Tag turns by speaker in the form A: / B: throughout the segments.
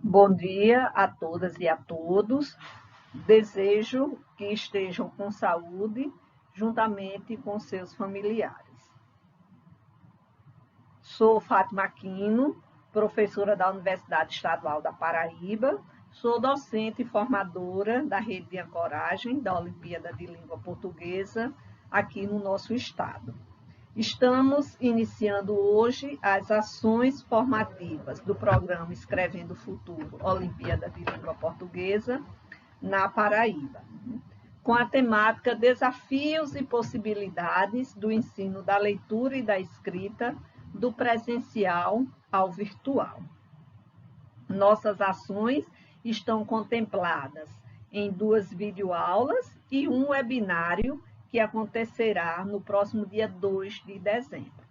A: Bom dia a todas e a todos. Desejo que estejam com saúde, juntamente com seus familiares. Sou Fátima Aquino, professora da Universidade Estadual da Paraíba. Sou docente e formadora da Rede de Ancoragem da Olimpíada de Língua Portuguesa aqui no nosso estado. Estamos iniciando hoje as ações formativas do programa Escrevendo o Futuro, Olimpíada de Língua Portuguesa, na Paraíba, com a temática Desafios e Possibilidades do Ensino da Leitura e da Escrita do presencial ao virtual. Nossas ações estão contempladas em 2 videoaulas e um webinário que acontecerá no próximo dia 2 de dezembro.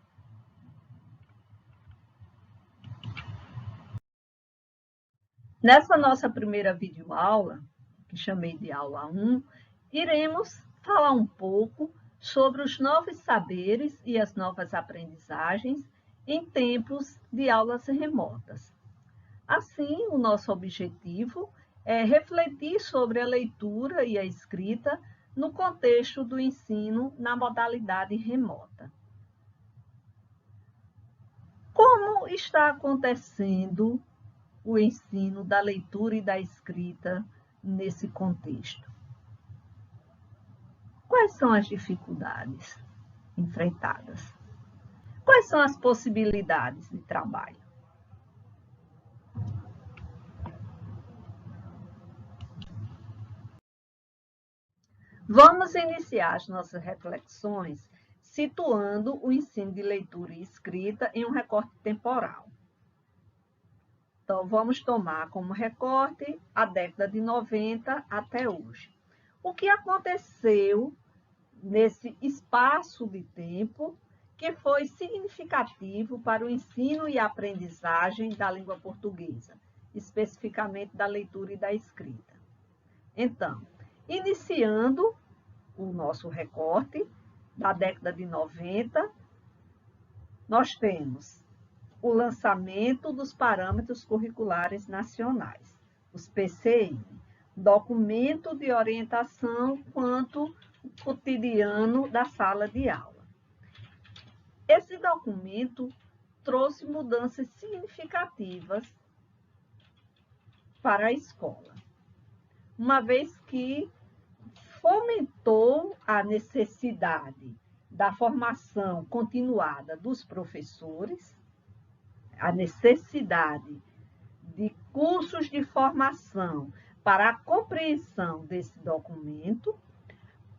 A: Nessa nossa primeira videoaula, que chamei de aula 1, iremos falar um pouco sobre os novos saberes e as novas aprendizagens em tempos de aulas remotas. Assim, o nosso objetivo é refletir sobre a leitura e a escrita no contexto do ensino na modalidade remota. Como está acontecendo o ensino da leitura e da escrita nesse contexto? Quais são as dificuldades enfrentadas? Quais são as possibilidades de trabalho? Vamos iniciar as nossas reflexões situando o ensino de leitura e escrita em um recorte temporal. Então, vamos tomar como recorte a década de 90 até hoje. O que aconteceu nesse espaço de tempo que foi significativo para o ensino e aprendizagem da língua portuguesa, especificamente da leitura e da escrita? Então, iniciando o nosso recorte da década de 90, nós temos o lançamento dos parâmetros curriculares nacionais, os PCN, documento de orientação quanto ao cotidiano da sala de aula. Esse documento trouxe mudanças significativas para a escola, uma vez que fomentou a necessidade da formação continuada dos professores, a necessidade de cursos de formação para a compreensão desse documento,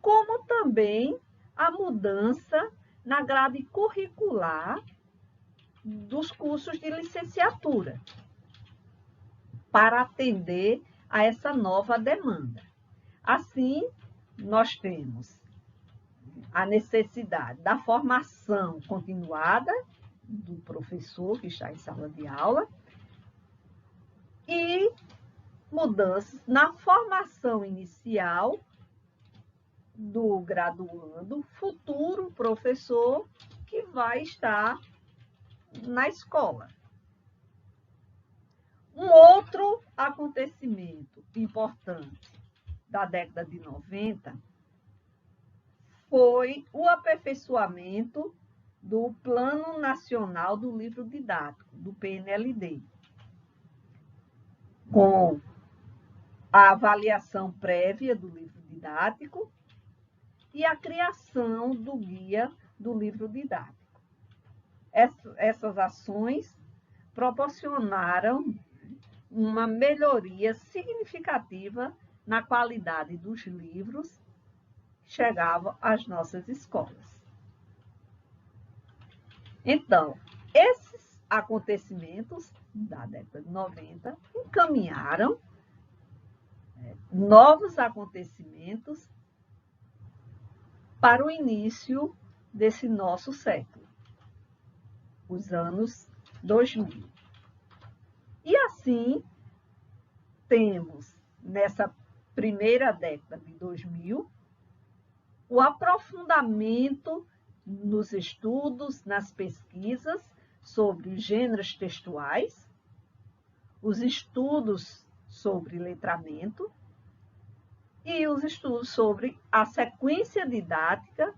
A: como também a mudança na grade curricular dos cursos de licenciatura, para atender a essa nova demanda. Assim, nós temos a necessidade da formação continuada do professor que está em sala de aula e mudanças na formação inicial do graduando, futuro professor que vai estar na escola. Um outro acontecimento importante da década de 90 foi o aperfeiçoamento do Plano Nacional do Livro Didático, do PNLD, com a avaliação prévia do livro didático e a criação do guia do livro didático. Essas ações proporcionaram uma melhoria significativa na qualidade dos livros que chegavam às nossas escolas. Então, esses acontecimentos da década de 90 encaminharam novos acontecimentos para o início desse nosso século, os anos 2000. E assim, temos nessa primeira década de 2000 o aprofundamento nos estudos, nas pesquisas sobre os gêneros textuais, os estudos sobre letramento e os estudos sobre a sequência didática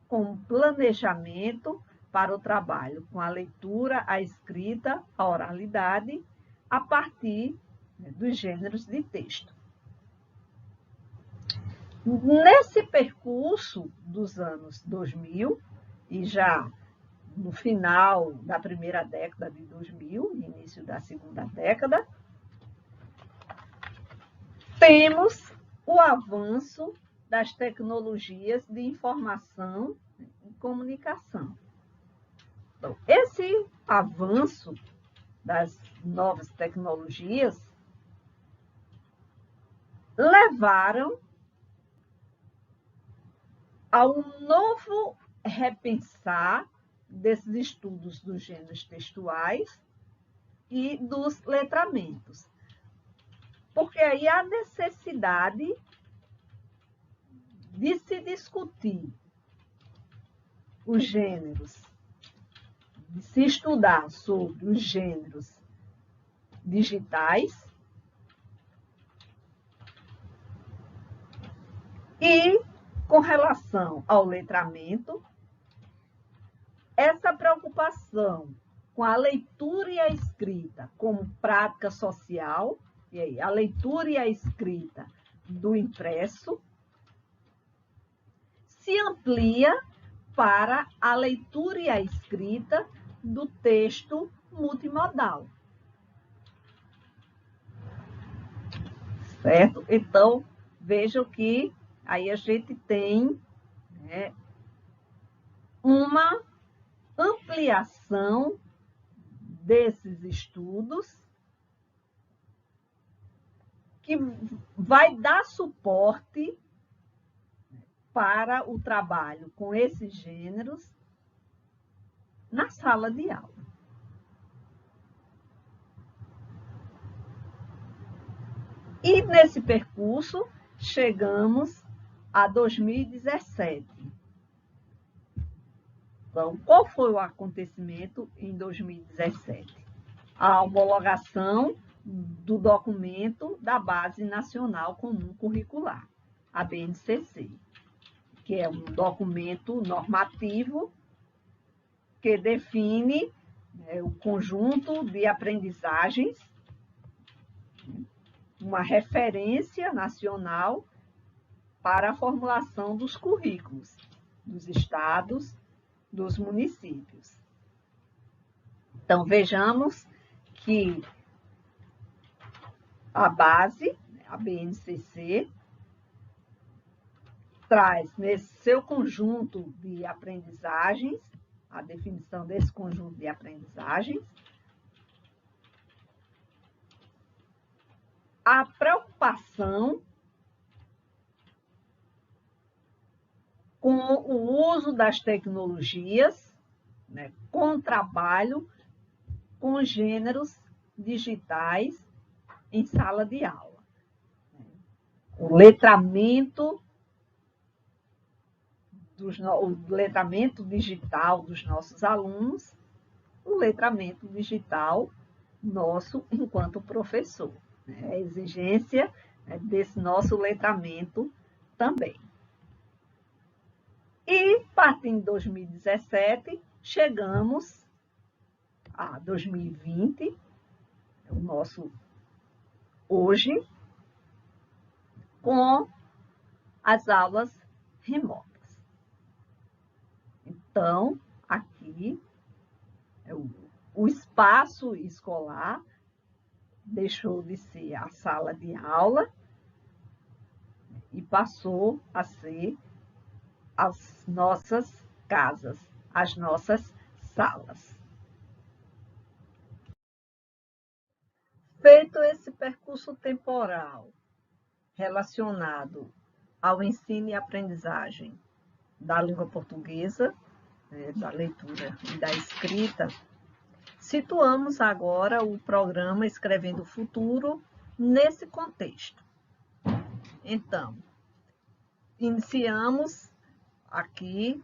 A: com planejamento para o trabalho com a leitura, a escrita, a oralidade, a partir dos gêneros de texto. Nesse percurso dos anos 2000, e já no final da primeira década de 2000, início da segunda década, temos o avanço das tecnologias de informação e comunicação. Então, esse avanço das novas tecnologias levaram a um novo repensar desses estudos dos gêneros textuais e dos letramentos. Porque aí há necessidade de se discutir os gêneros, de se estudar sobre os gêneros digitais e, com relação ao letramento, essa preocupação com a leitura e a escrita como prática social, e aí, a leitura e a escrita do impresso, se amplia para a leitura e a escrita do texto multimodal. Certo? Então, vejam que aí a gente tem, né, uma ampliação desses estudos que vai dar suporte para o trabalho com esses gêneros na sala de aula. E nesse percurso chegamos a 2017. Então, qual foi o acontecimento em 2017? A homologação do documento da Base Nacional Comum Curricular, a BNCC, que é um documento normativo que define o conjunto de aprendizagens, uma referência nacional para a formulação dos currículos dos estados, dos municípios. Então, vejamos que a base, a BNCC, traz nesse seu conjunto de aprendizagens, a definição desse conjunto de aprendizagens, a preocupação com o uso das tecnologias, né, com o trabalho com gêneros digitais em sala de aula. O letramento digital dos nossos alunos, o letramento digital nosso enquanto professor. Né? A exigência desse nosso letramento também. E, partindo de 2017, chegamos a 2020, o nosso hoje, com as aulas remotas. Então, aqui, o espaço escolar deixou de ser a sala de aula e passou a ser as nossas casas, as nossas salas. Feito esse percurso temporal relacionado ao ensino e aprendizagem da língua portuguesa, da leitura e da escrita, situamos agora o programa Escrevendo o Futuro nesse contexto. Então, iniciamos aqui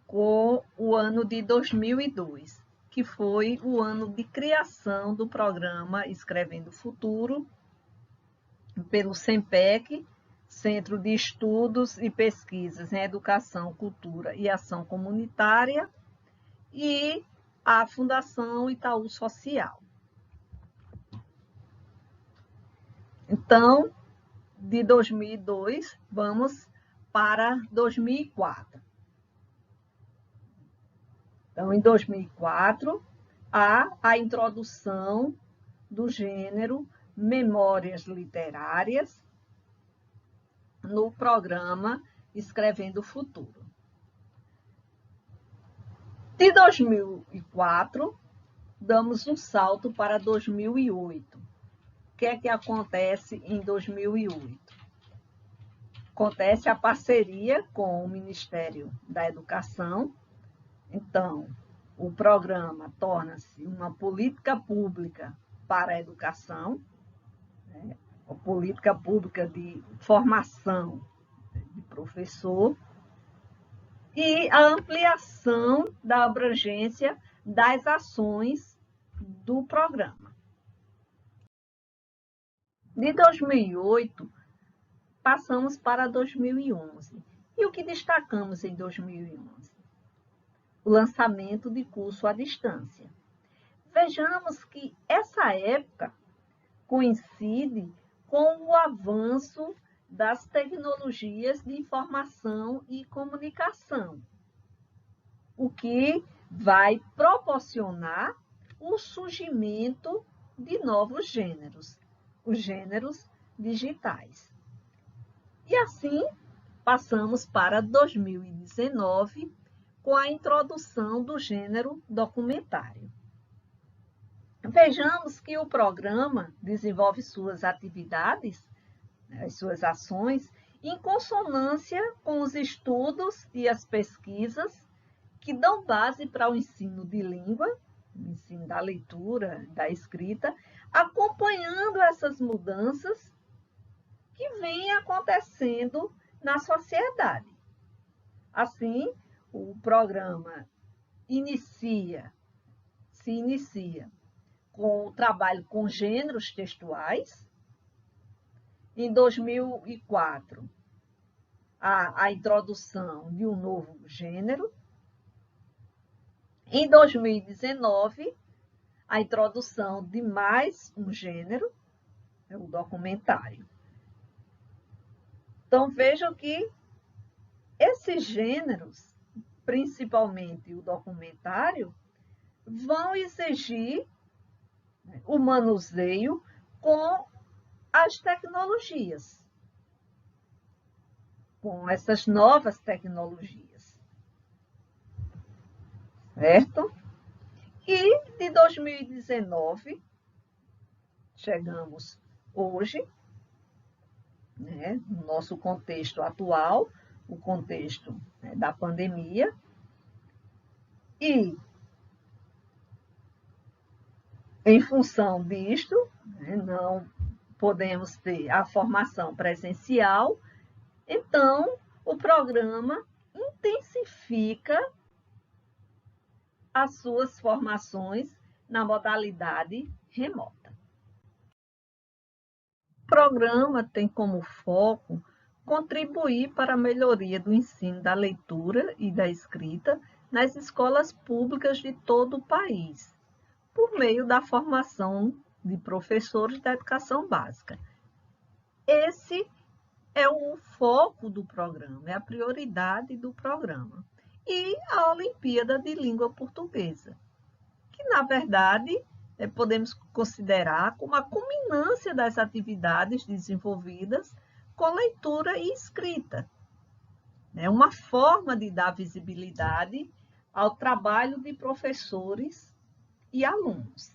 A: com o ano de 2002, que foi o ano de criação do programa Escrevendo o Futuro, pelo SEMPEC, Centro de Estudos e Pesquisas em Educação, Cultura e Ação Comunitária, e a Fundação Itaú Social. Então, de 2002, vamos para 2004. Então, em 2004, há a introdução do gênero Memórias Literárias no programa Escrevendo o Futuro. De 2004, damos um salto para 2008. O que é que acontece em 2008? Acontece a parceria com o Ministério da Educação. Então, o programa torna-se uma política pública para a educação, né? Uma política pública de formação de professor, e a ampliação da abrangência das ações do programa. De 2008, passamos para 2011. E o que destacamos em 2011? O lançamento de curso à distância. Vejamos que essa época coincide com o avanço das tecnologias de informação e comunicação, o que vai proporcionar o surgimento de novos gêneros, os gêneros digitais. E assim, passamos para 2019, com a introdução do gênero documentário. Vejamos que o programa desenvolve suas atividades, as suas ações, em consonância com os estudos e as pesquisas que dão base para o ensino de língua, o ensino da leitura, da escrita, acompanhando essas mudanças que vêm acontecendo na sociedade. Assim, o programa se inicia com o trabalho com gêneros textuais. Em 2004, a introdução de um novo gênero. Em 2019, a introdução de mais um gênero, o documentário. Então, vejam que esses gêneros, principalmente o documentário, vão exigir o manuseio com as tecnologias, com essas novas tecnologias, certo? E de 2019, chegamos hoje, né, no nosso contexto atual, o contexto, né, da pandemia, e em função disto, né, não podemos ter a formação presencial, então o programa intensifica as suas formações na modalidade remota. O programa tem como foco contribuir para a melhoria do ensino da leitura e da escrita nas escolas públicas de todo o país, por meio da formação de professores da educação básica. Esse é o foco do programa, é a prioridade do programa. E a Olimpíada de Língua Portuguesa, que, na verdade, podemos considerar como a culminância das atividades desenvolvidas com leitura e escrita. É uma forma de dar visibilidade ao trabalho de professores e alunos.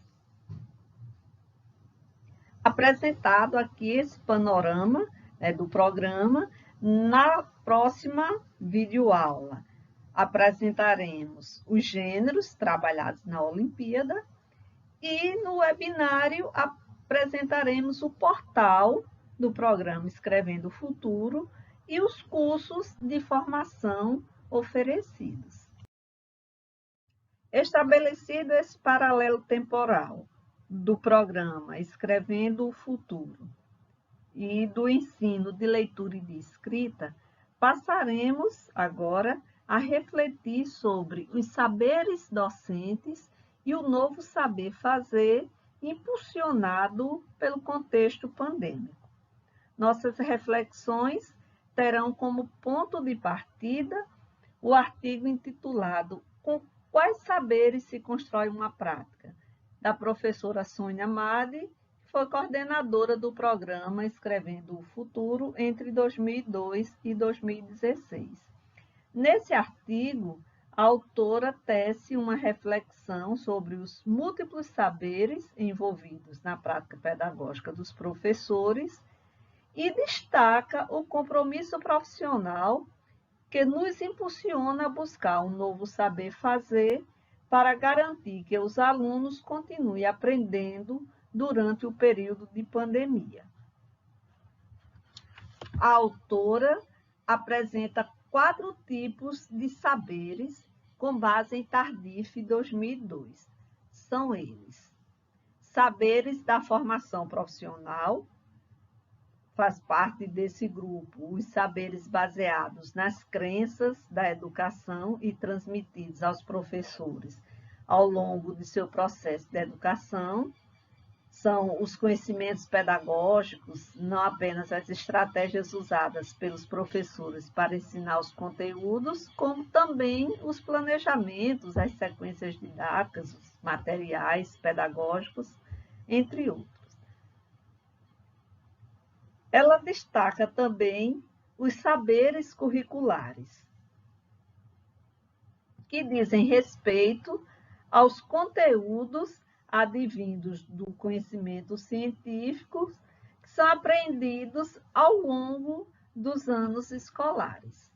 A: Apresentado aqui esse panorama, né, do programa, na próxima videoaula apresentaremos os gêneros trabalhados na Olimpíada e no webinário apresentaremos o portal do programa Escrevendo o Futuro e os cursos de formação oferecidos. Estabelecido esse paralelo temporal do programa Escrevendo o Futuro e do ensino de leitura e de escrita, passaremos agora a refletir sobre os saberes docentes e o novo saber fazer impulsionado pelo contexto pandêmico. Nossas reflexões terão como ponto de partida o artigo intitulado Com quais saberes se constrói uma prática?, da professora Sônia Madi, que foi coordenadora do programa Escrevendo o Futuro entre 2002 e 2016. Nesse artigo, a autora tece uma reflexão sobre os múltiplos saberes envolvidos na prática pedagógica dos professores e destaca o compromisso profissional que nos impulsiona a buscar um novo saber fazer para garantir que os alunos continuem aprendendo durante o período de pandemia. A autora apresenta 4 tipos de saberes com base em Tardif 2002. São eles: saberes da formação profissional, faz parte desse grupo os saberes baseados nas crenças da educação e transmitidos aos professores ao longo de seu processo de educação. São os conhecimentos pedagógicos, não apenas as estratégias usadas pelos professores para ensinar os conteúdos, como também os planejamentos, as sequências didáticas, os materiais pedagógicos, entre outros. Ela destaca também os saberes curriculares, que dizem respeito aos conteúdos advindos do conhecimento científico que são aprendidos ao longo dos anos escolares.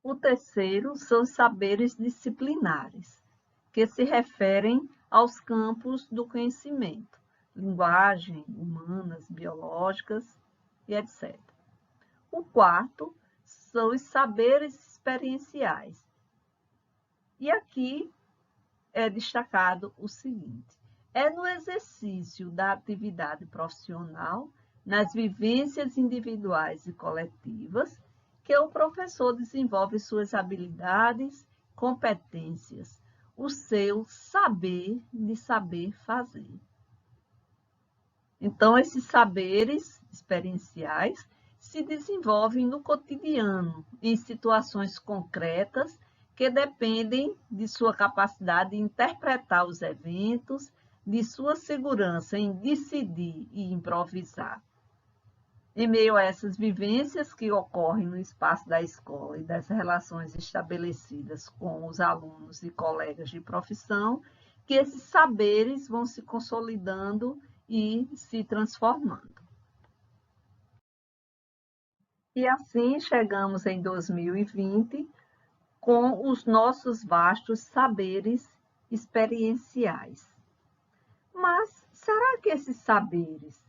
A: O terceiro são os saberes disciplinares, que se referem aos campos do conhecimento, linguagem, humanas, biológicas e etc. O quarto são os saberes experienciais. E aqui é destacado o seguinte: é no exercício da atividade profissional, nas vivências individuais e coletivas, que o professor desenvolve suas habilidades, competências, o seu saber de saber fazer. Então, esses saberes experienciais se desenvolvem no cotidiano, em situações concretas que dependem de sua capacidade de interpretar os eventos, de sua segurança em decidir e improvisar. Em meio a essas vivências que ocorrem no espaço da escola e das relações estabelecidas com os alunos e colegas de profissão, que esses saberes vão se consolidando e se transformando. E assim chegamos em 2020 com os nossos vastos saberes experienciais. Mas será que esses saberes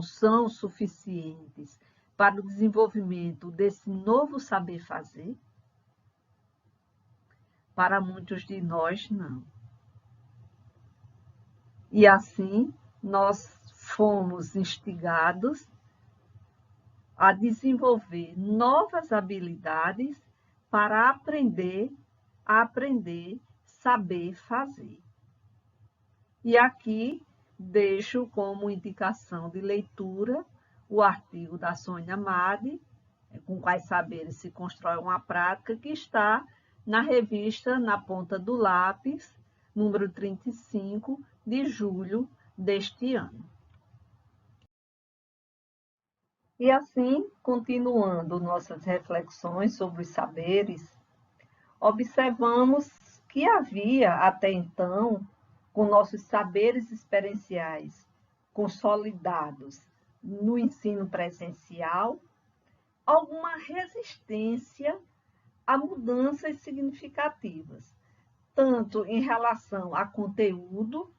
A: são suficientes para o desenvolvimento desse novo saber fazer? Para muitos de nós, não. E assim, nós fomos instigados a desenvolver novas habilidades para aprender saber fazer. E aqui deixo como indicação de leitura o artigo da Sônia Madi, Com quais saberes se constrói uma prática, que está na revista Na Ponta do Lápis, número 35, de julho deste ano. E assim, continuando nossas reflexões sobre os saberes, observamos que havia até então, com nossos saberes experienciais consolidados no ensino presencial, alguma resistência a mudanças significativas, tanto em relação a conteúdo,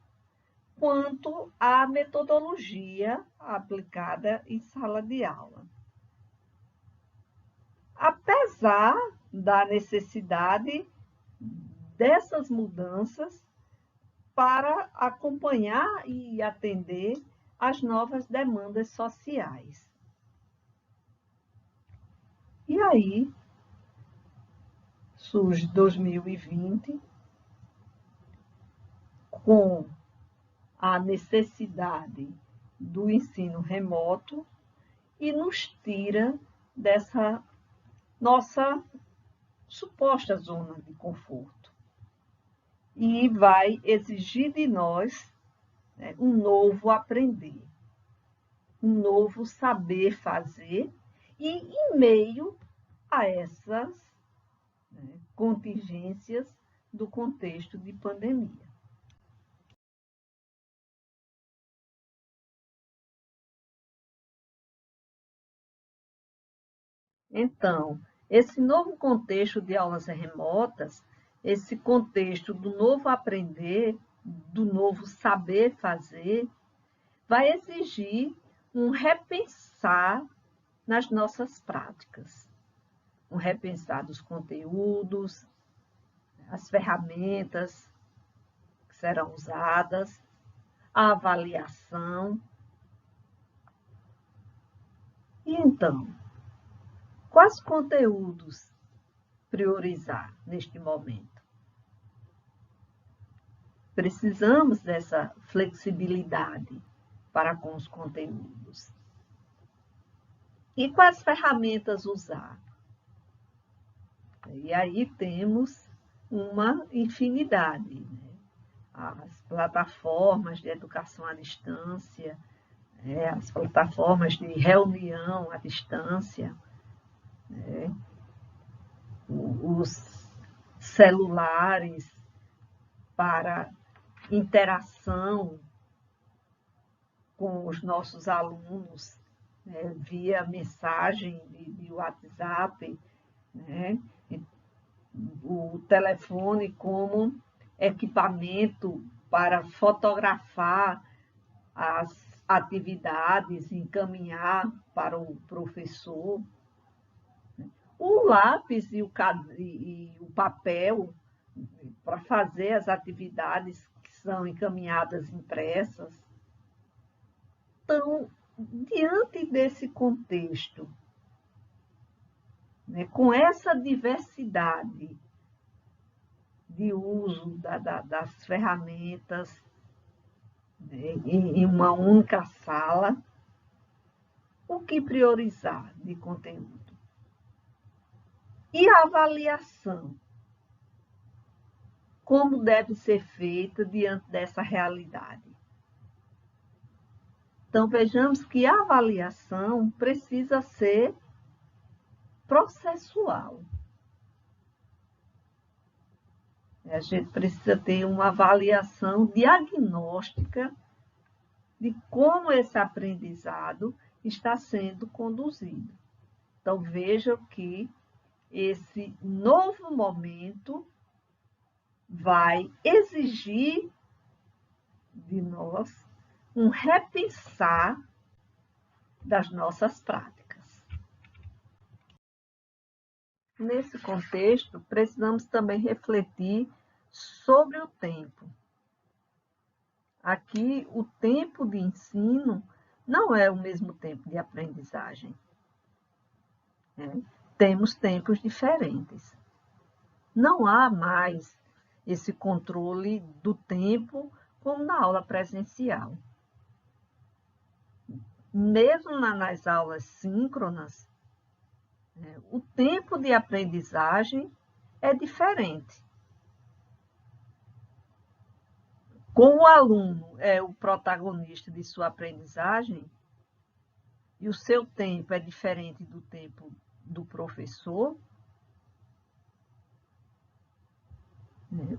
A: quanto à metodologia aplicada em sala de aula. Apesar da necessidade dessas mudanças para acompanhar e atender às novas demandas sociais. E aí surge 2020 com a necessidade do ensino remoto e nos tira dessa nossa suposta zona de conforto. E vai exigir de nós, né, um novo aprender, um novo saber fazer, e em meio a essas, né, contingências do contexto de pandemia. Então, esse novo contexto de aulas remotas, esse contexto do novo aprender, do novo saber fazer, vai exigir um repensar nas nossas práticas, um repensar dos conteúdos, as ferramentas que serão usadas, a avaliação. E então, quais conteúdos priorizar neste momento? Precisamos dessa flexibilidade para com os conteúdos. E quais ferramentas usar? E aí temos uma infinidade, né? As plataformas de educação à distância, né? As plataformas de reunião à distância, né? Os celulares para interação com os nossos alunos, né, via mensagem de WhatsApp, né, o telefone como equipamento para fotografar as atividades, encaminhar para o professor, o lápis e o papel para fazer as atividades que são encaminhadas impressas. Então, diante desse contexto, né, com essa diversidade de uso das ferramentas, né, em uma única sala, o que priorizar de conteúdo? E a avaliação? Como deve ser feita diante dessa realidade? Então, vejamos que a avaliação precisa ser processual. A gente precisa ter uma avaliação diagnóstica de como esse aprendizado está sendo conduzido. Então, vejam que esse novo momento vai exigir de nós um repensar das nossas práticas. Nesse contexto, precisamos também refletir sobre o tempo. Aqui, o tempo de ensino não é o mesmo tempo de aprendizagem, né? Temos tempos diferentes. Não há mais esse controle do tempo como na aula presencial. Mesmo nas aulas síncronas, né, o tempo de aprendizagem é diferente. Como o aluno é o protagonista de sua aprendizagem, e o seu tempo é diferente do tempo do professor,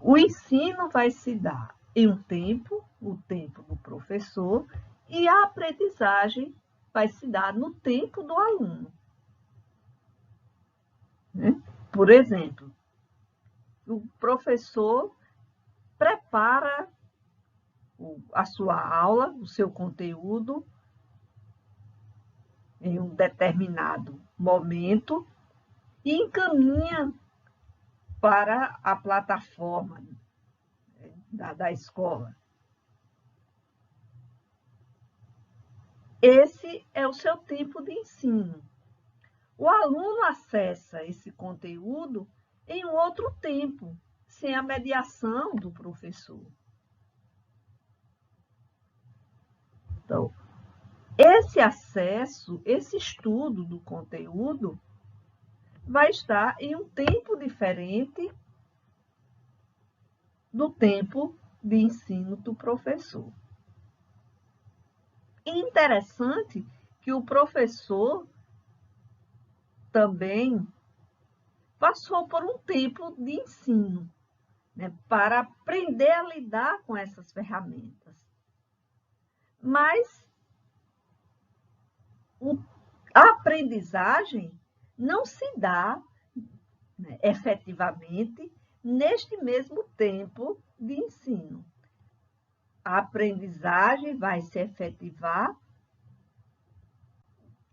A: o ensino vai se dar em um tempo, o tempo do professor, e a aprendizagem vai se dar no tempo do aluno. Por exemplo, o professor prepara a sua aula, o seu conteúdo, em um determinado momento e encaminha para a plataforma da escola. Esse é o seu tipo de ensino. O aluno acessa esse conteúdo em um outro tempo, sem a mediação do professor. Então, esse acesso, esse estudo do conteúdo vai estar em um tempo diferente do tempo de ensino do professor. E interessante que o professor também passou por um tempo de ensino, né, para aprender a lidar com essas ferramentas. Mas a aprendizagem não se dá, né, efetivamente neste mesmo tempo de ensino. A aprendizagem vai se efetivar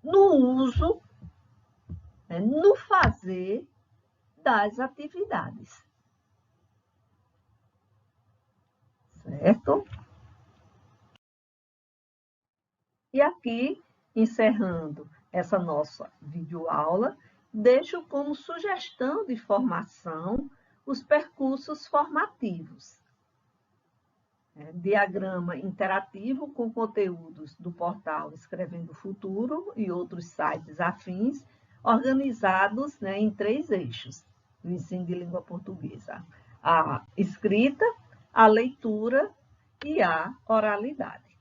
A: no uso, né, no fazer das atividades. Certo? E aqui, encerrando essa nossa videoaula, deixo como sugestão de formação os percursos formativos. Diagrama interativo com conteúdos do portal Escrevendo Futuro e outros sites afins, organizados, né, em 3 eixos do ensino de língua portuguesa: a escrita, a leitura e a oralidade.